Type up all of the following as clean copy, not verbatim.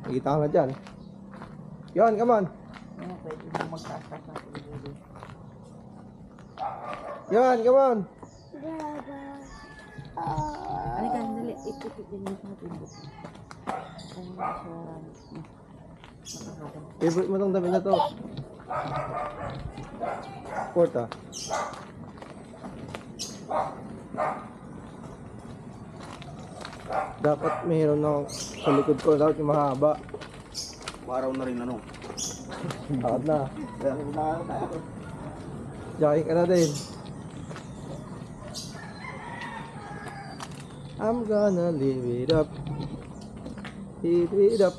Nakikita ka na dyan. Yon, come on. Ano, pwede mo magtaas-taas ng ulo. Yon, come on. Ano ka, dali. Ipipit din yung mga tindot. Ano ba siya? Favorite mo tong damit na to. Sport ah. Dapat mayroon ako sa likod ko. Dapat yung mahaba. Araw na rin ano. Dapat na. Jogging ka na din. I'm gonna live it up. Live it up.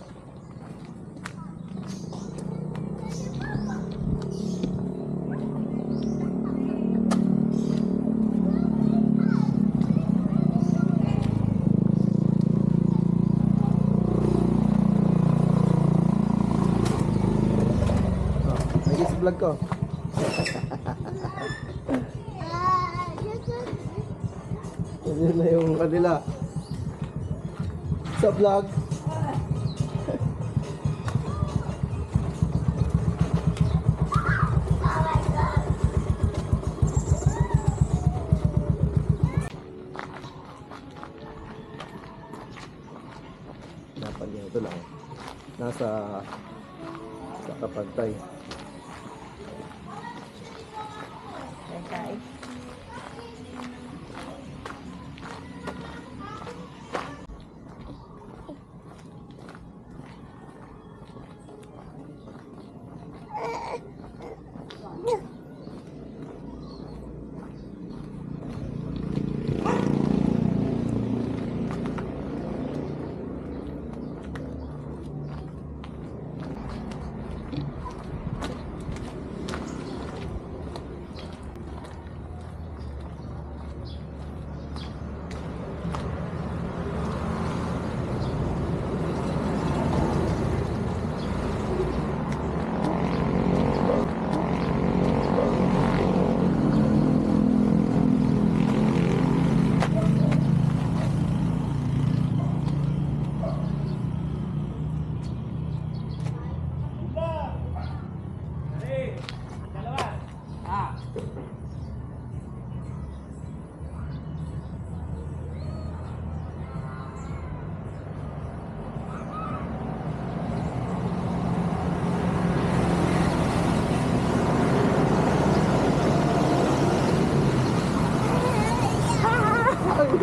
Vlog ko. Yan na yung kanila. Sa vlog. Dapat yun ito lang. Nasa kapantay.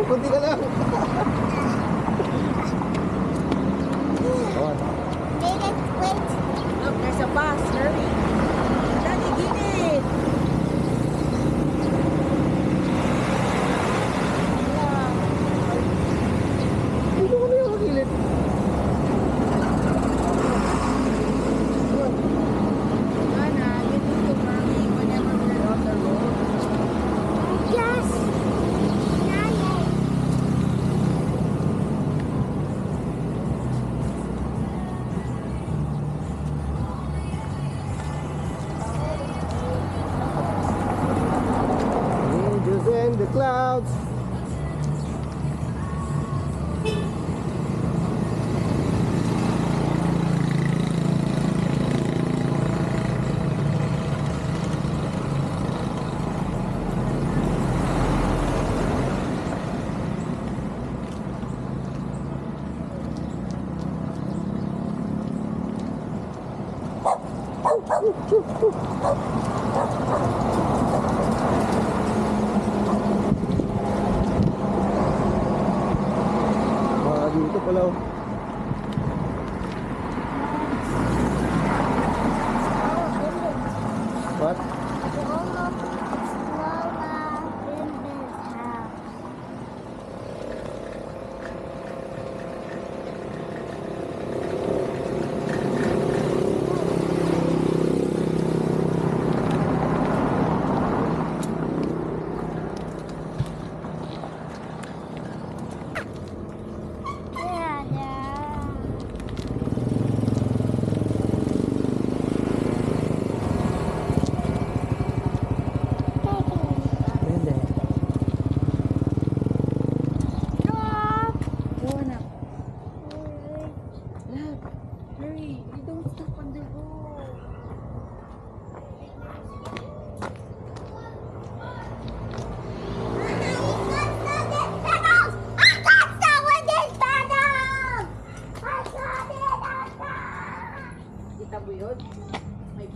Kunti ka lang. Look, there's a bus. Hurry. Daddy, get it. Dito ko na yung kakilid. Anna, get into mommy whenever we're on the road. Yes. Angels in the clouds. Dito pala oh. What? The almost Lola Bimba's house. Yeah, Hurry, you don't stop on the road. Kita mo yun? May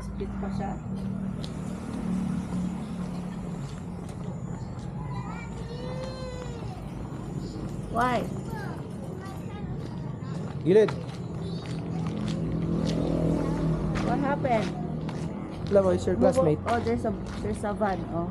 split pa siya. Why? Gilid. What happened? Wala ba, is your classmate? Oh, there's a van. Oh.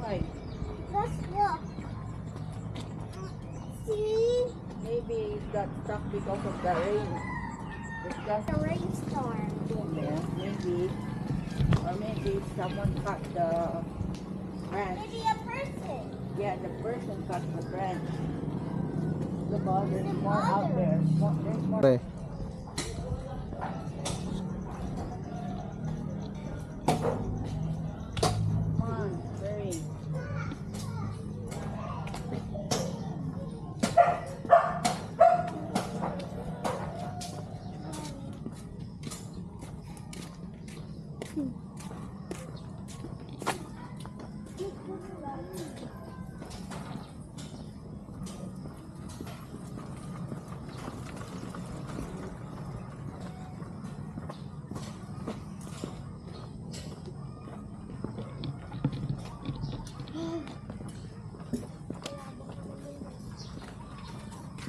Why? Maybe it got stuck because of the rain. Because yeah, maybe. Or maybe someone cut the branch. Yeah, the person cut the branch. Look, oh, there's more out there. There's more. Okay. Come on, hurry.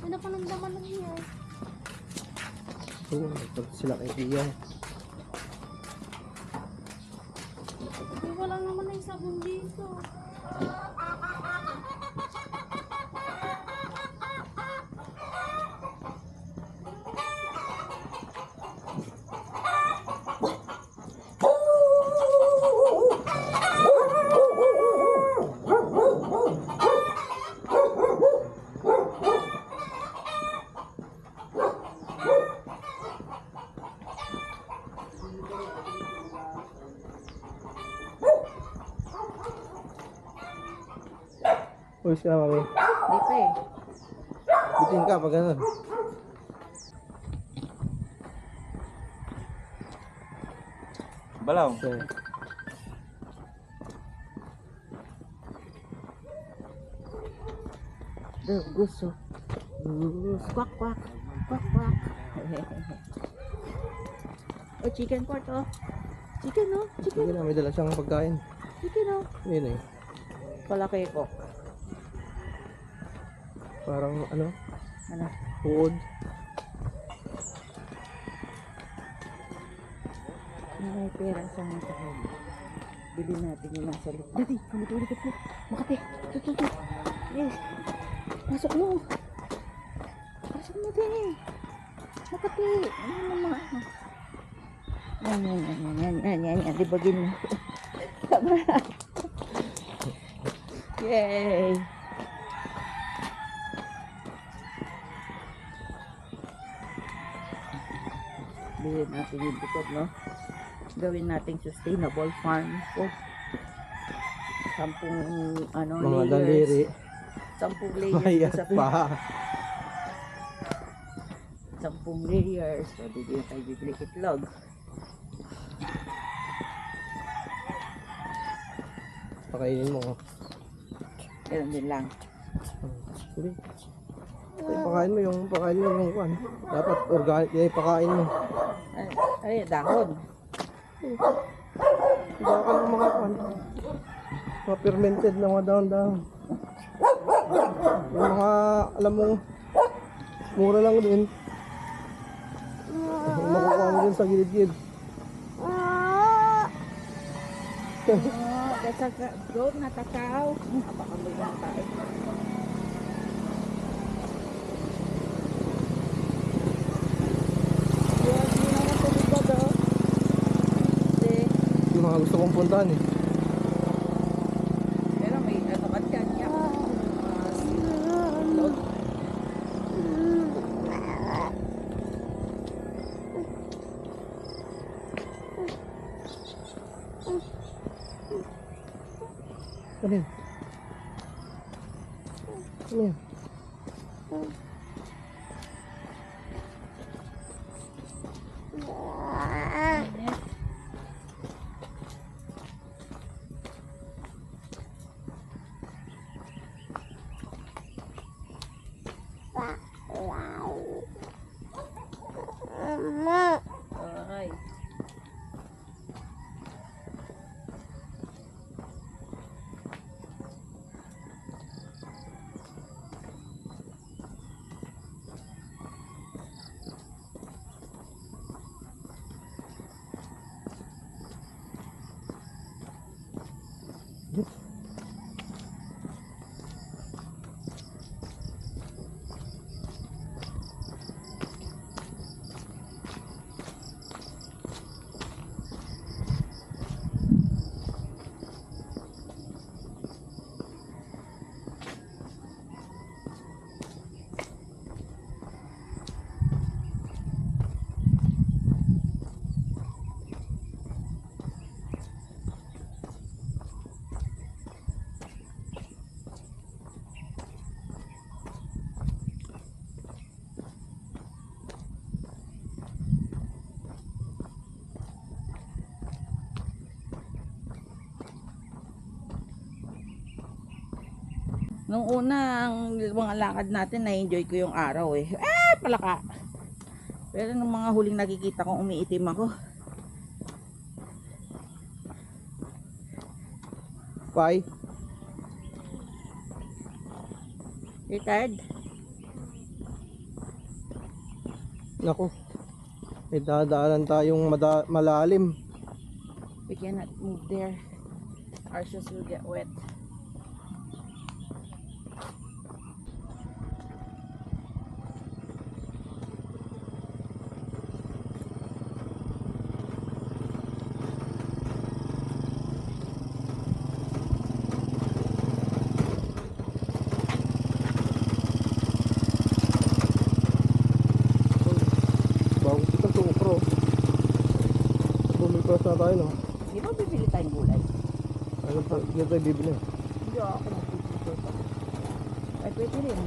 Ano pa nang naman niya? Oo, pag sila kay Iya. Wala naman ang sabon dito. Uwis ka na, mami. Di pa eh. Bitin ka pag gano'n. Balaw. Okay. The gusto. Quack, quack. Quack, quack. Oh, chicken pot, oh. Chicken, oh. Sige Chicken. na, may dala siyang pagkain. Chicken, oh. Yun eh. Palaki ko. Parang ano, Ano? uod. May pera sa mga sahod. Bili natin yung nasa loob. Dati, ulit po. Makati. Tututu. Yes. Pasok mo. Pasok mo din. Makati. Ano naman? Yan. Libagin mo. Tama. Yay. Bilhin natin yung tukod, no? Gawin nating sustainable farm food. 10 Mga layers. daliri. 10 layers Mayat sa pa. 10 layers. So, bibili tayo bibili itlog. Pakainin mo. Ganun din lang. Sige. Pakain mo yung kwan. Dapat organic yung pakain mo. Ay, dahon. Baka ka ng mga kwan. Mga fermented na mga dahon-dahon. Yung mga, alam mo, mura lang din. Yung makukuha mo din sa gilid-gilid. Oh, that's a goat na takaw. Napakamoy lang tayo. Yes, hindi naman ito dito do. Hindi. Yung mga gusto kong puntahan eh. Pero may ano ka dyan niya. Itlog. Come here. Come here. Ay. Nung unang mga lakad natin, na-enjoy ko yung araw eh. Palaka! Pero nung mga huling nakikita kong umiitim ako. Bye. You tired? Naku. May dadaanan tayong malalim. We cannot move there. Our shoes will get wet. Bago kita sukro. Bumipras na tayo, no? Di ba bibili tayong gulay? Ano pa? Hindi tayo bibili. Hindi ako magpipito pa. Ay, pwede rin.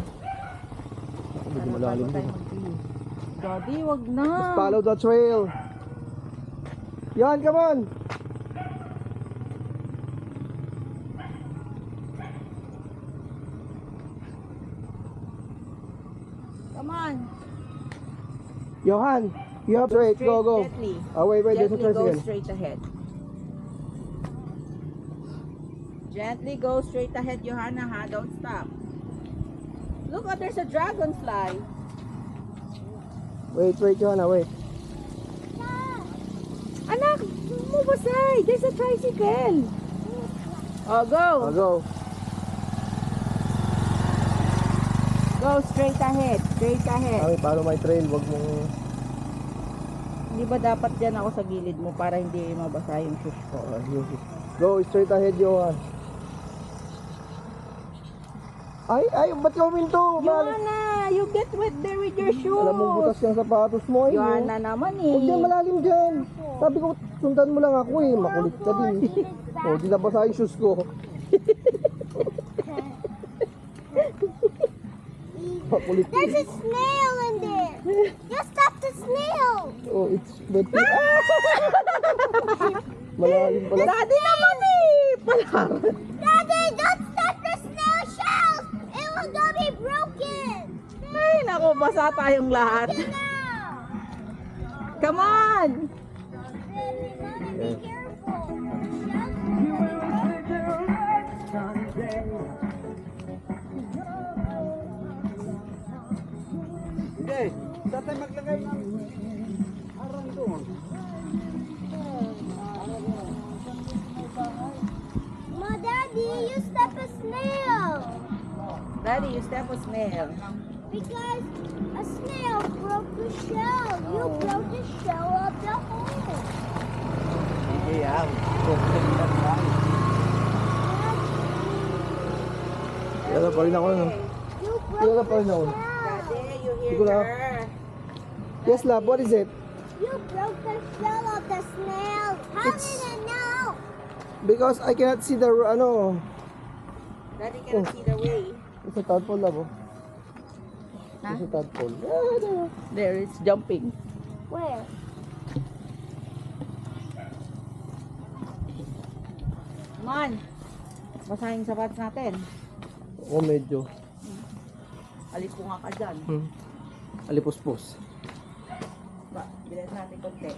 Ako, medyo malalim Bago tayo din. magpili. Daddy, wag na. Just follow the trail. Yan, come on! Come on. Johan, you have straight. Go, go. Gently. Oh, wait, there's a Gently go tricycle. straight ahead. Gently go straight ahead, Johanna, ha? Don't stop. Look, oh, there's a dragonfly. Wait, Johanna, wait. Anak, move aside. There's a tricycle. Oh, go. Oh, go. Go straight ahead. Straight ahead. Kami, follow my trail. Wag mong... Hindi ba dapat dyan ako sa gilid mo para hindi mabasa yung shoes ko? Go, straight ahead, Johan. Ay, ba't ka uminto? Johanna, you get wet there with your shoes. Alam mo, butas yung sapatos mo. Johanna naman eh. Huwag dyan, malalim dyan. Sabi ko, sundan mo lang ako eh. Makulit ka din. O, di nabasa yung shoes ko. Makulit ka. There's a snail in there. You stop the snail. Oh, it's wet. Malalim pala. Daddy naman eh. Palaran. Daddy, don't stop the snail shells. It will gonna be broken. Ay, naku, basa tayong lahat. Now. Come on. Daddy, mommy, be careful. Hindi, saan tayo maglagay ng arang doon? Ma, Daddy, you step a snail. Daddy, you step a snail. Because a snail broke the shell. You broke the shell of the hole. Sige yan. Kukulitan tayo. Wala pa rin ako. No? You Wala broke pa rin the ako. shell. Daddy, you Hindi hear ko na- her. Yes, love. What is it? You broke the shell of the snail. How It's- did I know? Because I cannot see the, ano, Daddy cannot see the way. It's a tadpole labo. Huh? It's a tadpole. There, it's jumping. Where? Come on. Basahin sapatos natin. O medyo. Alis ko nga ka dyan. Alipuspos. Ba, bilis natin konti.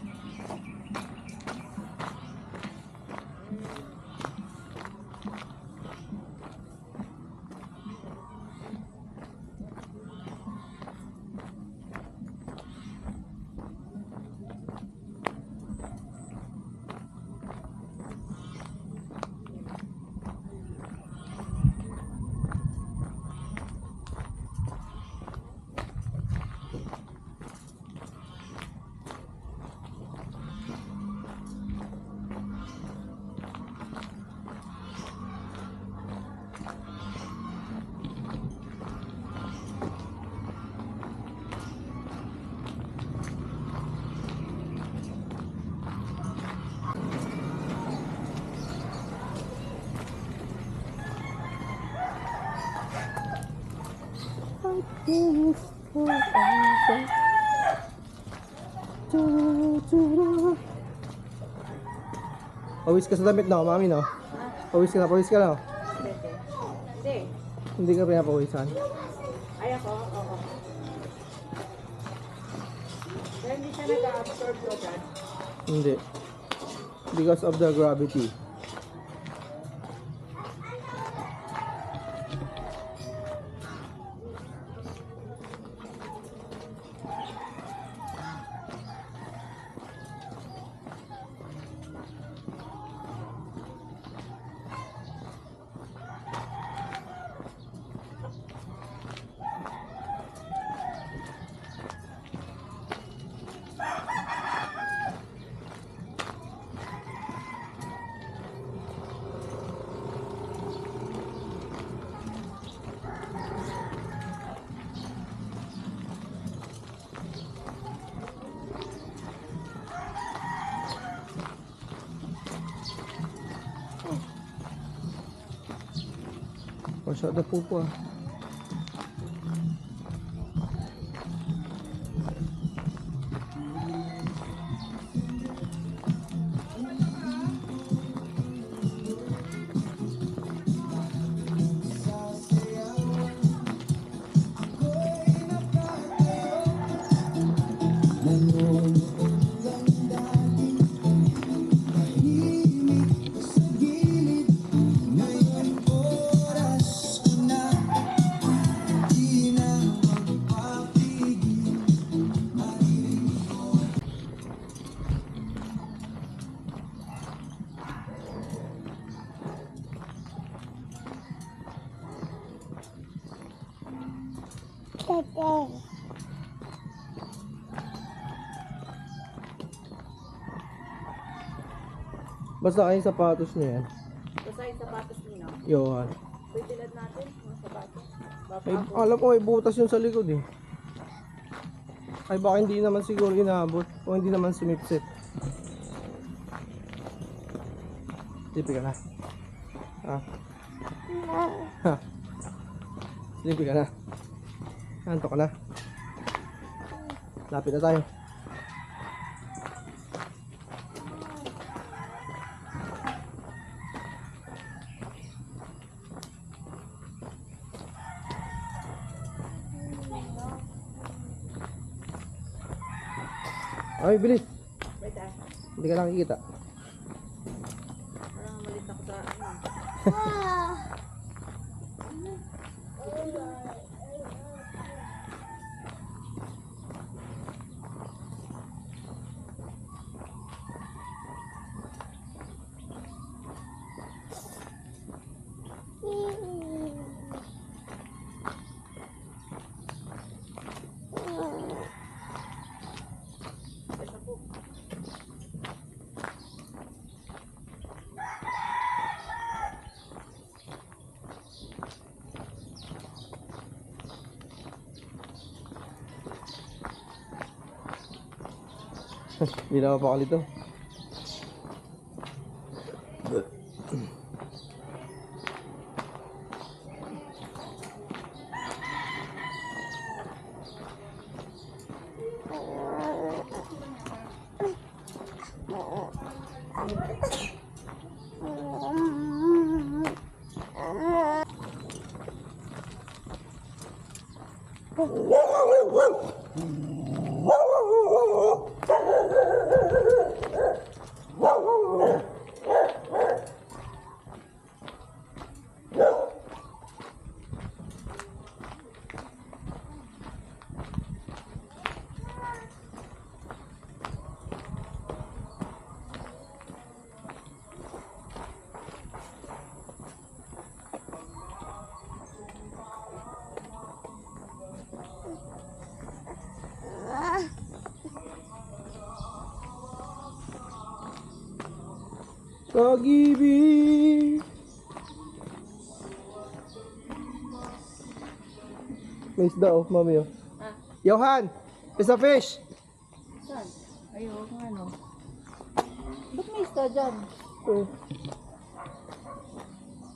Pawis ka sa damit na, mami no? Pawis ka na. Hindi. Hindi ka pinapawisan. Ay ako, oo. Pero hindi siya nag-absorb ko dyan. Hindi. Because of the gravity. Masyado po po ah. Basta kayo sapatos niya yan. Basta yung sapatos nino. Yohan. Pwede natin yung sapatos. Ay, alam ko may butas yun sa likod eh. Ay baka hindi naman siguro inaabot o hindi naman sumipsip. Sleepy ka na. Ha? Sleepy ka na. Antok ka na. Lapit na tayo. Ay, bilis. Wait ah. Hindi ka nakikita. Parang malit ako sa ano. Hindi na mapakali to. Pag-ibig. May isda oh, mami oh. Ah. Johan! It's a fish! Saan? Ayun, ano. Ba't may isda dyan? Oh.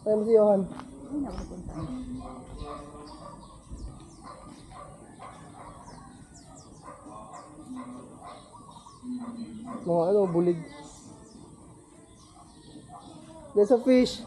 Ayun si Johan. Ay, nakapunta. Mga ano, bulig. There's a fish.